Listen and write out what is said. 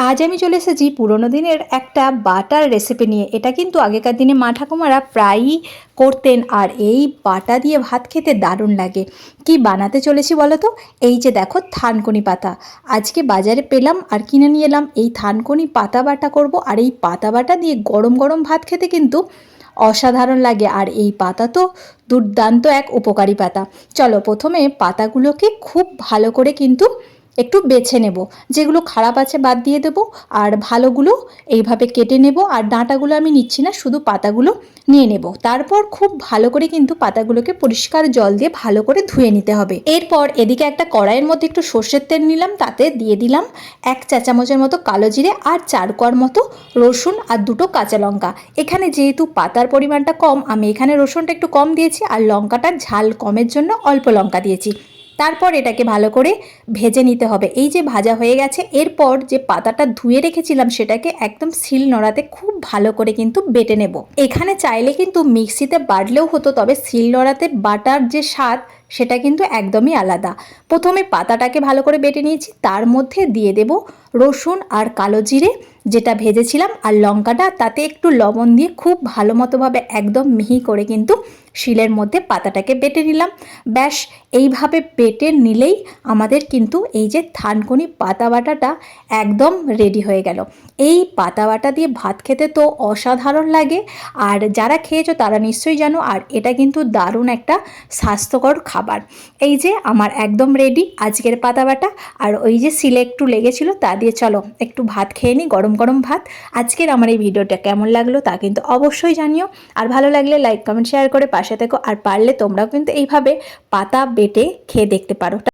আজ আমি চলে এসেছি পুরোনো দিনের একটা বাটার রেসিপি নিয়ে। এটা কিন্তু আগেকার দিনে মা ঠাকুমারা প্রায়ই করতেন, আর এই বাটা দিয়ে ভাত খেতে দারুণ লাগে। কি বানাতে চলেছি বলো তো? এই যে দেখো, থানকুনি পাতা আজকে বাজারে পেলাম আর কিনে নিয়ে এলাম। এই থানকুনি পাতা বাটা করব, আর এই পাতা বাটা দিয়ে গরম গরম ভাত খেতে কিন্তু অসাধারণ লাগে। আর এই পাতা তো দুর্দান্ত এক উপকারী পাতা। চলো প্রথমে পাতাগুলোকে খুব ভালো করে কিন্তু একটু বেছে নেব, যেগুলো খারাপ আছে বাদ দিয়ে দেবো, আর ভালোগুলো এইভাবে কেটে নেব। আর ডাঁটাগুলো আমি নিচ্ছি না, শুধু পাতাগুলো নিয়ে নেব। তারপর খুব ভালো করে কিন্তু পাতাগুলোকে পরিষ্কার জল দিয়ে ভালো করে ধুয়ে নিতে হবে। এরপর এদিকে একটা কড়াইয়ের মধ্যে একটু সর্ষের তেল নিলাম, তাতে দিয়ে দিলাম 1 চা চামচের মতো কালো জিরে আর 4 কোয়ার মতো রসুন আর 2টো কাঁচা লঙ্কা। এখানে যেহেতু পাতার পরিমাণটা কম, আমি এখানে রসুনটা একটু কম দিয়েছি, আর লঙ্কাটার ঝাল কমের জন্য অল্প লঙ্কা দিয়েছি। তারপর এটাকে ভালো করে ভেজে নিতে হবে। এই যে ভাজা হয়ে গেছে, এরপর যে পাতাটা ধুয়ে রেখেছিলাম সেটাকে একদম শিল নোড়াতে খুব ভালো করে কিন্তু বেটে নেব। এখানে চাইলে কিন্তু মিক্সিতে বাটলেও হতো, তবে শিল নোড়াতে বাটার যে স্বাদ সেটা কিন্তু একদমই আলাদা। প্রথমে পাতাটাকে ভালো করে বেটে নিয়েছি, তার মধ্যে দিয়ে দেব রসুন আর কালো জিরে যেটা ভেজেছিলাম, আর লঙ্কাটা, তাতে একটু লবণ দিয়ে খুব ভালো মতোভাবে একদম মিহি করে কিন্তু শিলের মধ্যে পাতাটাকে বেটে নিলাম। ব্যাস, এইভাবে বেটে নিলেই আমাদের কিন্তু এই যে থানকুনি পাতা বাটাটা একদম রেডি হয়ে গেল। এই পাতা বাটা দিয়ে ভাত খেতে তো অসাধারণ লাগে, আর যারা খেয়েছো তারা নিশ্চয়ই জানো। আর এটা কিন্তু দারুণ একটা স্বাস্থ্যকর খাবার। এই যে আমার একদম রেডি আজকের পাতা বাটা। আর ওই যে শিলে একটু লেগেছিল, তা দিয়ে চলো একটু ভাত খেয়ে নিই, গরম গরম ভাত। আজকের আমার এই ভিডিওটা কেমন লাগলো তা কিন্তু অবশ্যই জানিও। আর ভালো লাগলে লাইক কমেন্ট শেয়ার করে পাশে থেকো, আর পারলে তোমরাও কিন্তু এইভাবে পাতা বেটে খেয়ে দেখতে পারো।